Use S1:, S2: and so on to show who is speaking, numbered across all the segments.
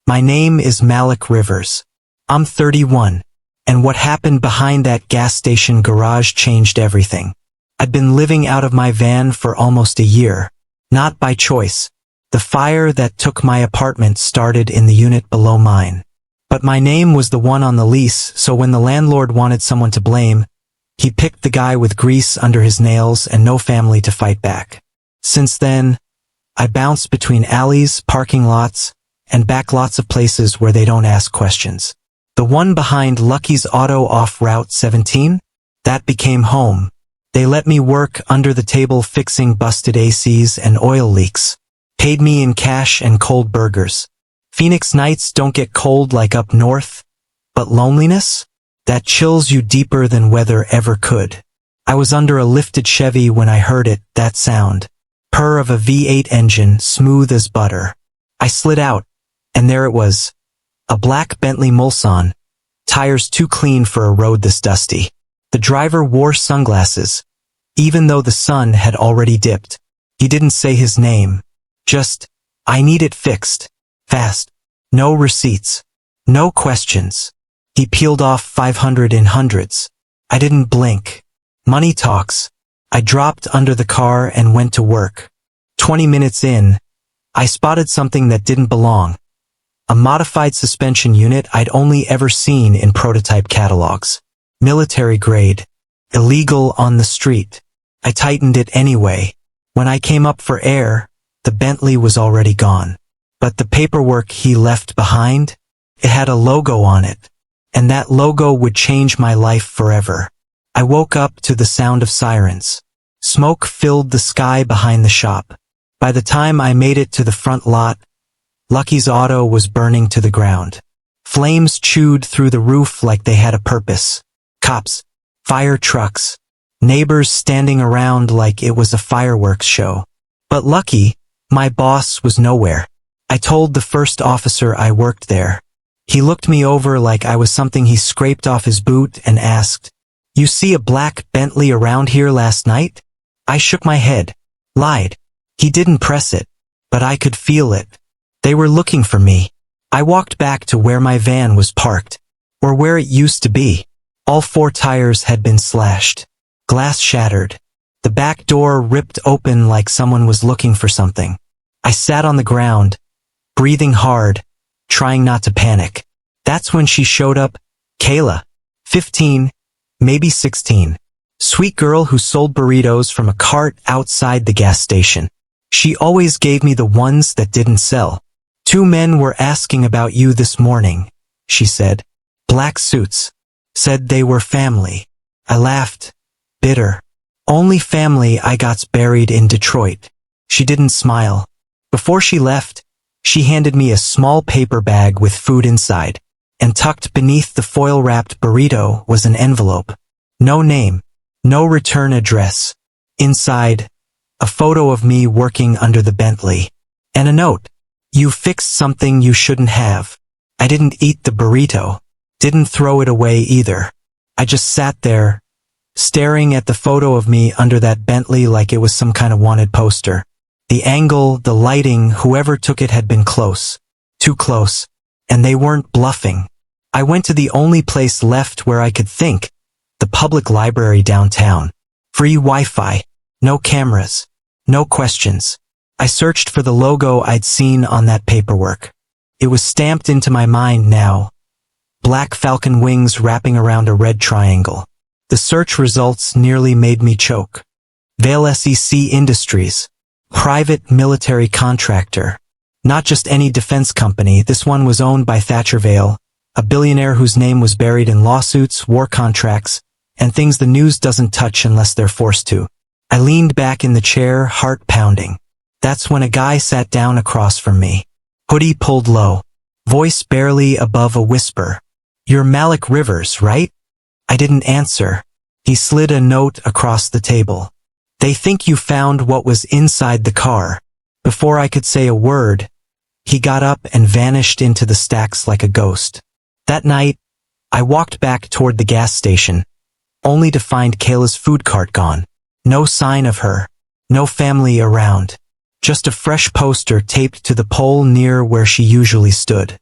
S1: My name is Malik Rivers. I'm 31. And what happened behind that gas station garage changed everything. I'd been living out of my van for almost a year. Not by choice. The fire that took my apartment started in the unit below mine. But my name was the one on the lease, so when the landlord wanted someone to blame, he picked the guy with grease under his nails and no family to fight back. Since then, I bounced between alleys, parking lots, and back lots of places where they don't ask questions. The one behind Lucky's Auto off Route 17? That became home. They let me work under the table fixing busted ACs and oil leaks. Paid me in cash and cold burgers. Phoenix nights don't get cold like up north, but loneliness? That chills you deeper than weather ever could. I was under a lifted Chevy when I heard it, that sound. Purr of a V8 engine, smooth as butter. I slid out, and there it was. A black Bentley Mulsanne. Tires too clean for a road this dusty. The driver wore sunglasses, even though the sun had already dipped. He didn't say his name. Just, I need it fixed. Fast. No receipts. No questions. He peeled off 500 in hundreds. I didn't blink. Money talks. I dropped under the car and went to work. 20 minutes in, I spotted something that didn't belong. A modified suspension unit I'd only ever seen in prototype catalogs. Military grade. Illegal on the street. I tightened it anyway. When I came up for air, the Bentley was already gone. But the paperwork he left behind? It had a logo on it. And that logo would change my life forever. I woke up to the sound of sirens. Smoke filled the sky behind the shop. By the time I made it to the front lot, Lucky's Auto was burning to the ground. Flames chewed through the roof like they had a purpose. Cops, fire trucks, neighbors standing around like it was a fireworks show. But Lucky, my boss, was nowhere. I told the first officer I worked there. He looked me over like I was something he scraped off his boot and asked, "You see a black Bentley around here last night?" I shook my head. Lied. He didn't press it. But I could feel it. They were looking for me. I walked back to where my van was parked. Or where it used to be. All 4 tires had been slashed. Glass shattered. The back door ripped open like someone was looking for something. I sat on the ground, breathing hard, trying not to panic. That's when she showed up, Kayla. 15, maybe 16. Sweet girl who sold burritos from a cart outside the gas station. She always gave me the ones that didn't sell. 2 men were asking about you this morning, she said. Black suits. Said they were family. I laughed. Bitter. Only family I got's buried in Detroit. She didn't smile. Before she left, she handed me a small paper bag with food inside, and tucked beneath the foil-wrapped burrito was an envelope. No name. No return address. Inside, a photo of me working under the Bentley. And a note. You fixed something you shouldn't have. I didn't eat the burrito. Didn't throw it away either. I just sat there, staring at the photo of me under that Bentley like it was some kind of wanted poster. The angle, the lighting, whoever took it had been close. Too close. And they weren't bluffing. I went to the only place left where I could think. The public library downtown. Free Wi-Fi. No cameras. No questions. I searched for the logo I'd seen on that paperwork. It was stamped into my mind now. Black falcon wings wrapping around a red triangle. The search results nearly made me choke. Vail SEC Industries. Private military contractor. Not just any defense company, this one was owned by Thatcher Vail, a billionaire whose name was buried in lawsuits, war contracts, and things the news doesn't touch unless they're forced to. I leaned back in the chair, heart pounding. That's when a guy sat down across from me. Hoodie pulled low. Voice barely above a whisper. You're Malik Rivers, right? I didn't answer. He slid a note across the table. They think you found what was inside the car. Before I could say a word, he got up and vanished into the stacks like a ghost. That night, I walked back toward the gas station, only to find Kayla's food cart gone. No sign of her. No family around. Just a fresh poster taped to the pole near where she usually stood.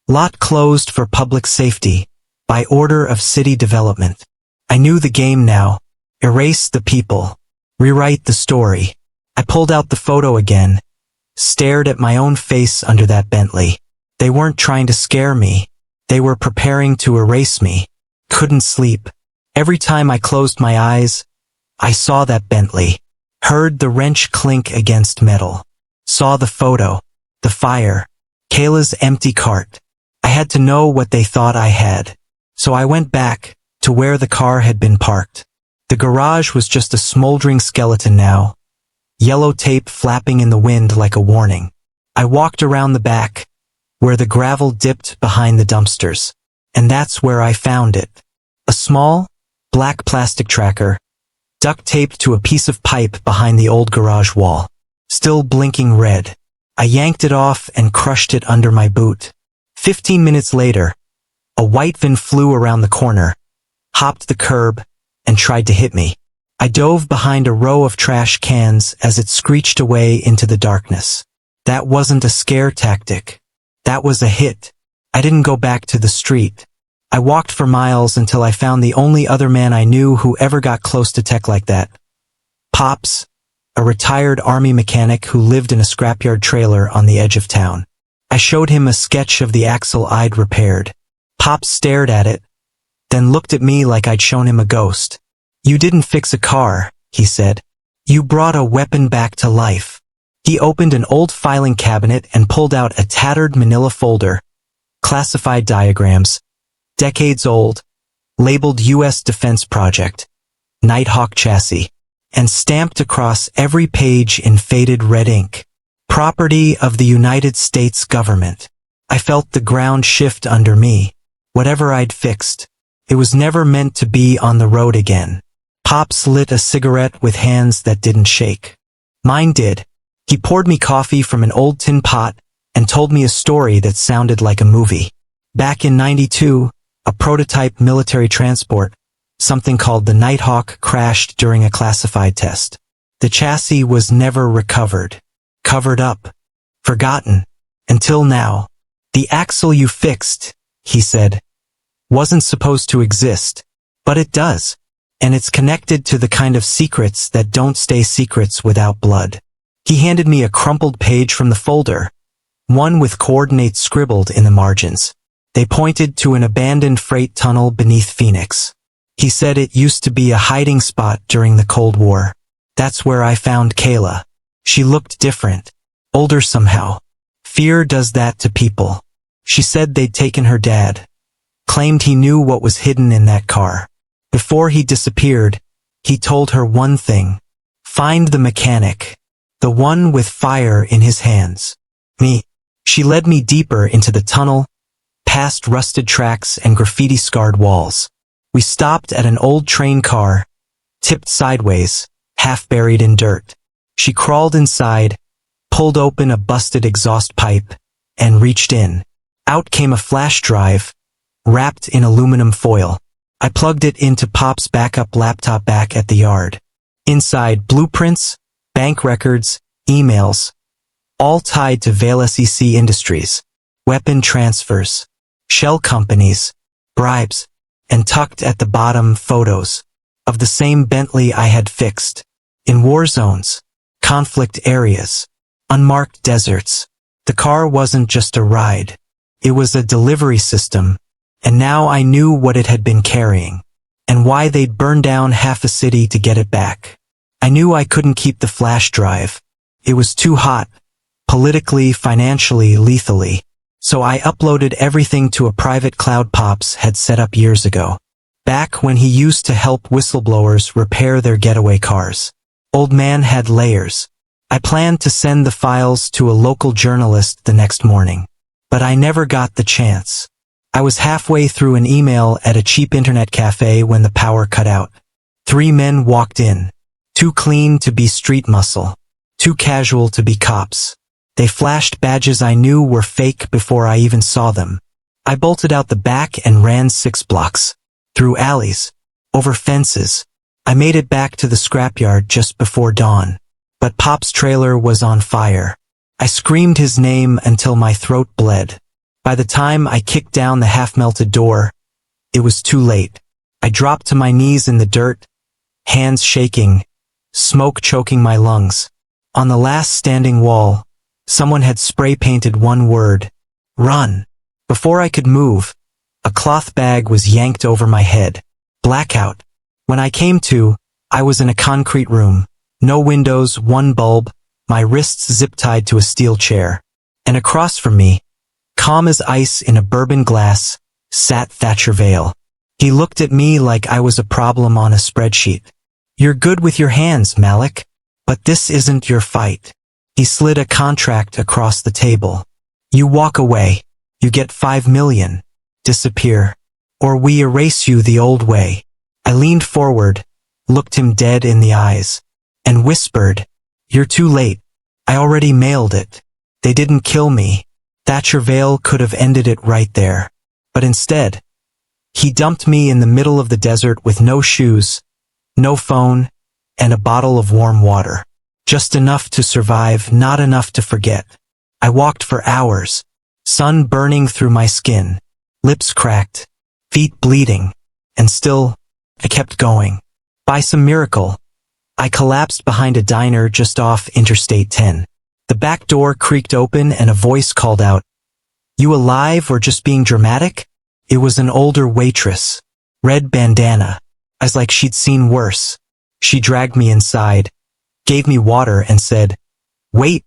S1: Lot closed for public safety, by order of city development. I knew the game now. Erase the people. Rewrite the story. I pulled out the photo again, stared at my own face under that Bentley. They weren't trying to scare me. They were preparing to erase me. Couldn't sleep. Every time I closed my eyes, I saw that Bentley. Heard the wrench clink against metal. Saw the photo. The fire. Kayla's empty cart. I had to know what they thought I had. So I went back to where the car had been parked. The garage was just a smoldering skeleton now. Yellow tape flapping in the wind like a warning. I walked around the back, where the gravel dipped behind the dumpsters. And that's where I found it. A small, black plastic tracker, duct taped to a piece of pipe behind the old garage wall. Still blinking red. I yanked it off and crushed it under my boot. 15 minutes later, a white van flew around the corner, hopped the curb, and tried to hit me. I dove behind a row of trash cans as it screeched away into the darkness. That wasn't a scare tactic. That was a hit. I didn't go back to the street. I walked for miles until I found the only other man I knew who ever got close to tech like that. Pops, a retired army mechanic who lived in a scrapyard trailer on the edge of town. I showed him a sketch of the axle I'd repaired. Pops stared at it, then looked at me like I'd shown him a ghost. "You didn't fix a car," he said. "You brought a weapon back to life." He opened an old filing cabinet and pulled out a tattered manila folder, classified diagrams, decades old, labeled U.S. Defense Project, Nighthawk chassis, and stamped across every page in faded red ink. Property of the United States government. I felt the ground shift under me. Whatever I'd fixed, it was never meant to be on the road again. Pops lit a cigarette with hands that didn't shake. Mine did. He poured me coffee from an old tin pot and told me a story that sounded like a movie. Back in '92, a prototype military transport, something called the Nighthawk, crashed during a classified test. The chassis was never recovered. Covered up. Forgotten. Until now. "The axle you fixed," he said, "wasn't supposed to exist. But it does. And it's connected to the kind of secrets that don't stay secrets without blood." He handed me a crumpled page from the folder, one with coordinates scribbled in the margins. They pointed to an abandoned freight tunnel beneath Phoenix. He said it used to be a hiding spot during the Cold War. That's where I found Kayla. She looked different. Older somehow. Fear does that to people. She said they'd taken her dad. Claimed he knew what was hidden in that car. Before he disappeared, he told her one thing. Find the mechanic. The one with fire in his hands. Me. She led me deeper into the tunnel, past rusted tracks and graffiti-scarred walls. We stopped at an old train car, tipped sideways, half buried in dirt. She crawled inside, pulled open a busted exhaust pipe, and reached in. Out came a flash drive, wrapped in aluminum foil. I plugged it into Pop's backup laptop back at the yard. Inside, blueprints, bank records, emails, all tied to Vale SEC Industries, weapon transfers, shell companies, bribes, and tucked at the bottom, photos of the same Bentley I had fixed. In war zones, conflict areas, unmarked deserts. The car wasn't just a ride. It was a delivery system, and now I knew what it had been carrying, and why they'd burned down half a city to get it back. I knew I couldn't keep the flash drive. It was too hot, politically, financially, lethally. So I uploaded everything to a private cloud Pops had set up years ago, back when he used to help whistleblowers repair their getaway cars. Old man had layers. I planned to send the files to a local journalist the next morning, but I never got the chance. I was halfway through an email at a cheap internet cafe when the power cut out. 3 men walked in. Too clean to be street muscle. Too casual to be cops. They flashed badges I knew were fake before I even saw them. I bolted out the back and ran 6 blocks. Through alleys. Over fences. I made it back to the scrapyard just before dawn. But Pop's trailer was on fire. I screamed his name until my throat bled. By the time I kicked down the half-melted door, it was too late. I dropped to my knees in the dirt, hands shaking, smoke choking my lungs. On the last standing wall, someone had spray-painted one word: run. Before I could move, a cloth bag was yanked over my head. Blackout. When I came to, I was in a concrete room. No windows, one bulb, my wrists zip-tied to a steel chair. And across from me, calm as ice in a bourbon glass, sat Thatcher Vale. He looked at me like I was a problem on a spreadsheet. "You're good with your hands, Malik. But this isn't your fight." He slid a contract across the table. "You walk away. You get 5 million. Disappear. Or we erase you the old way." I leaned forward, looked him dead in the eyes, and whispered, "You're too late. I already mailed it. They didn't kill me." Thatcher Vale could have ended it right there. But instead, he dumped me in the middle of the desert with no shoes, no phone, and a bottle of warm water. Just enough to survive, not enough to forget. I walked for hours, sun burning through my skin, lips cracked, feet bleeding, and still, I kept going. By some miracle, I collapsed behind a diner just off Interstate 10. The back door creaked open and a voice called out, "You alive or just being dramatic?" It was an older waitress, red bandana, as like she'd seen worse. She dragged me inside, gave me water and said, "Wait,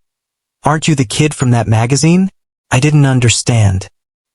S1: aren't you the kid from that magazine?" I didn't understand.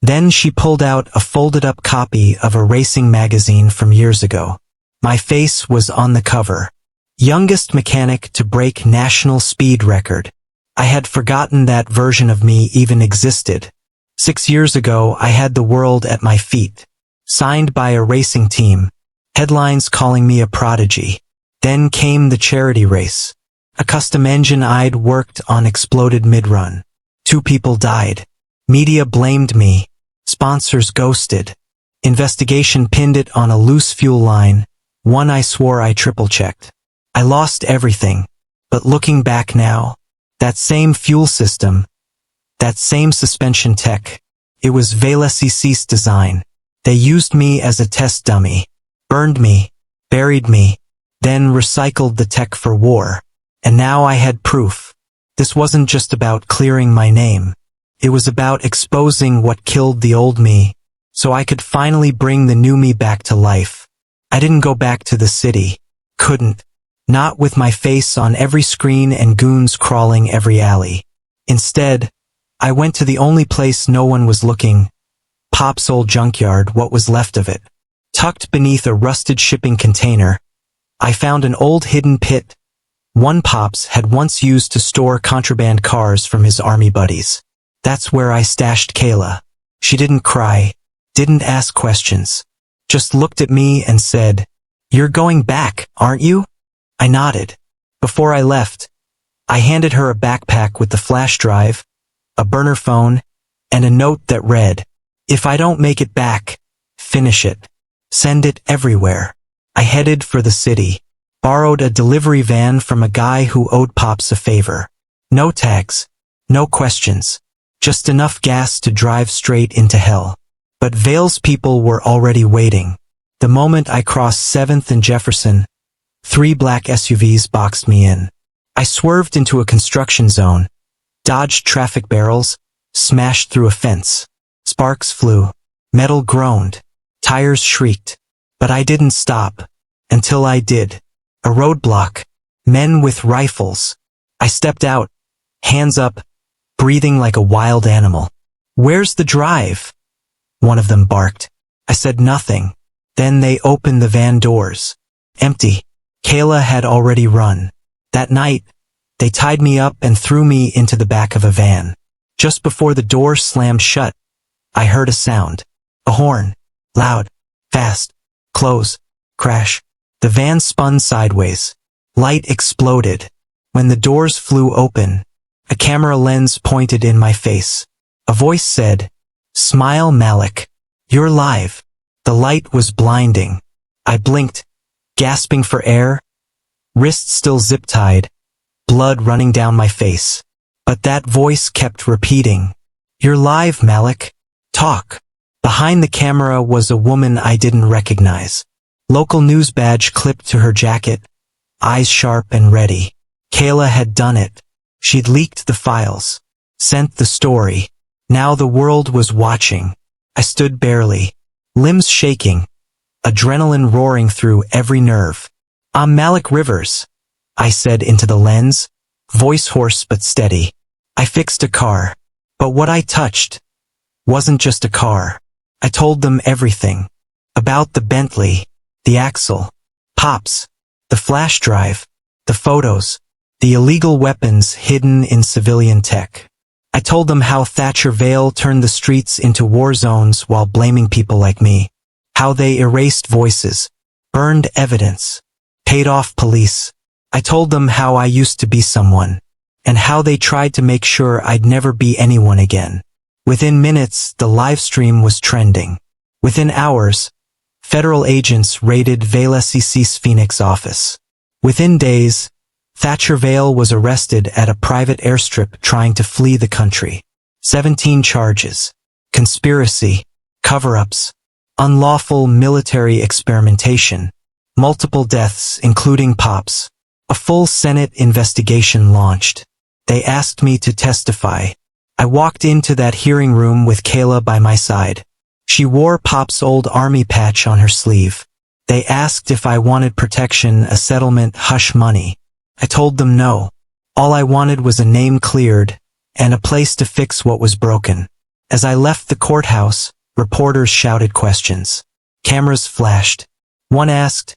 S1: Then she pulled out a folded-up copy of a racing magazine from years ago. My face was on the cover. Youngest mechanic to break national speed record. I had forgotten that version of me even existed. 6 years ago, I had the world at my feet. Signed by a racing team. Headlines calling me a prodigy. Then came the charity race. A custom engine I'd worked on exploded mid-run. 2 people died. Media blamed me. Sponsors ghosted. Investigation pinned it on a loose fuel line, one I swore I triple-checked. I lost everything. But looking back now, that same fuel system, that same suspension tech, it was Vale's design. They used me as a test dummy, burned me, buried me, then recycled the tech for war. And now I had proof. This wasn't just about clearing my name. It was about exposing what killed the old me, so I could finally bring the new me back to life. I didn't go back to the city. Couldn't. Not with my face on every screen and goons crawling every alley. Instead, I went to the only place no one was looking. Pop's old junkyard, what was left of it. Tucked beneath a rusted shipping container, I found an old hidden pit. One Pops had once used to store contraband cars from his army buddies. That's where I stashed Kayla. She didn't cry, didn't ask questions, just looked at me and said, "You're going back, aren't you?" I nodded. Before I left, I handed her a backpack with the flash drive, a burner phone, and a note that read, "If I don't make it back, finish it. Send it everywhere." I headed for the city, borrowed a delivery van from a guy who owed Pops a favor. No tags, no questions, just enough gas to drive straight into hell. But Vale's people were already waiting. The moment I crossed 7th and Jefferson, 3 black SUVs boxed me in. I swerved into a construction zone, dodged traffic barrels, smashed through a fence. Sparks flew, metal groaned, tires shrieked. But I didn't stop. Until I did. A roadblock. Men with rifles. I stepped out, hands up, breathing like a wild animal. "Where's the drive?" one of them barked. I said nothing. Then they opened the van doors. Empty. Kayla had already run. That night, they tied me up and threw me into the back of a van. Just before the door slammed shut, I heard a sound. A horn. Loud. Fast. Close. Crash. The van spun sideways. Light exploded. When the doors flew open, a camera lens pointed in my face. A voice said, "Smile, Malik. You're live." The light was blinding. I blinked, gasping for air, wrists still zip-tied, blood running down my face. But that voice kept repeating, "You're live, Malik. Talk. Behind the camera was a woman I didn't recognize. Local news badge clipped to her jacket, eyes sharp and ready. Kayla had done it. She'd leaked the files. Sent the story. Now the world was watching. I stood barely, limbs shaking, adrenaline roaring through every nerve. "I'm Malik Rivers," I said into the lens, voice hoarse but steady. "I fixed a car." But what I touched wasn't just a car. I told them everything. About the Bentley, the axle, Pops, the flash drive, the photos, the illegal weapons hidden in civilian tech. I told them how Thatcher Vale turned the streets into war zones while blaming people like me. How they erased voices, burned evidence, paid off police. I told them how I used to be someone, and how they tried to make sure I'd never be anyone again. Within minutes, the live stream was trending. Within hours, federal agents raided Vale-SEC's Phoenix office. Within days, Thatcher Vale was arrested at a private airstrip trying to flee the country. 17 charges. Conspiracy, cover-ups, unlawful military experimentation, multiple deaths including Pops. A full Senate investigation launched. They asked me to testify. I walked into that hearing room with Kayla by my side. She wore Pop's old army patch on her sleeve. They asked if I wanted protection, a settlement, hush money. I told them no. All I wanted was a name cleared and a place to fix what was broken. As I left the courthouse, reporters shouted questions. Cameras flashed. One asked,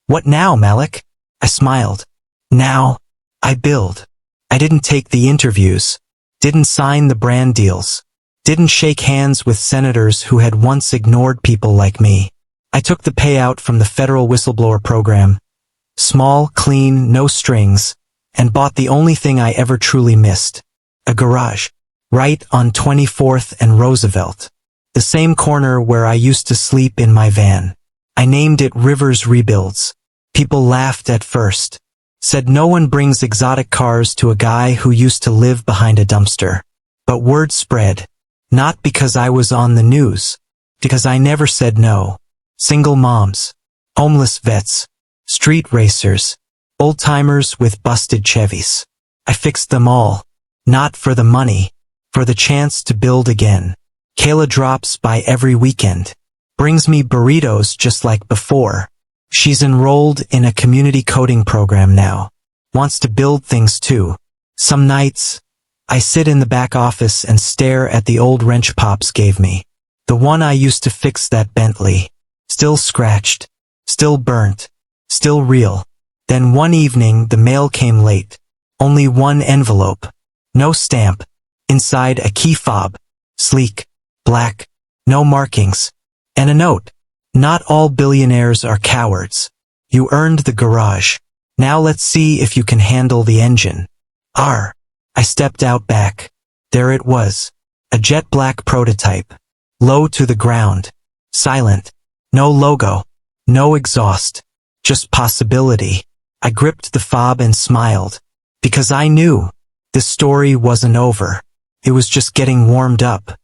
S1: "What now, Malik?" I smiled. Now, I build. I didn't take the interviews, didn't sign the brand deals, didn't shake hands with senators who had once ignored people like me. I took the payout from the federal whistleblower program, small, clean, no strings, and bought the only thing I ever truly missed, a garage, right on 24th and Roosevelt, the same corner where I used to sleep in my van. I named it Rivers Rebuilds. People laughed at first, said no one brings exotic cars to a guy who used to live behind a dumpster. But word spread, not because I was on the news, because I never said no. Single moms, homeless vets, street racers, old-timers with busted Chevys. I fixed them all, not for the money, for the chance to build again. Kayla drops by every weekend, brings me burritos just like before. She's enrolled in a community coding program now, wants to build things too. Some nights, I sit in the back office and stare at the old wrench Pops gave me. The one I used to fix that Bentley. Still scratched, still burnt, still real. Then one evening the mail came late. Only one envelope. No stamp. Inside a key fob. Sleek, black, no markings. And a note. Not all billionaires are cowards. You earned the garage. Now let's see if you can handle the engine. I stepped out back. There it was. A jet black prototype. Low to the ground. Silent. No logo. No exhaust. Just possibility. I gripped the fob and smiled. Because I knew this story wasn't over. It was just getting warmed up.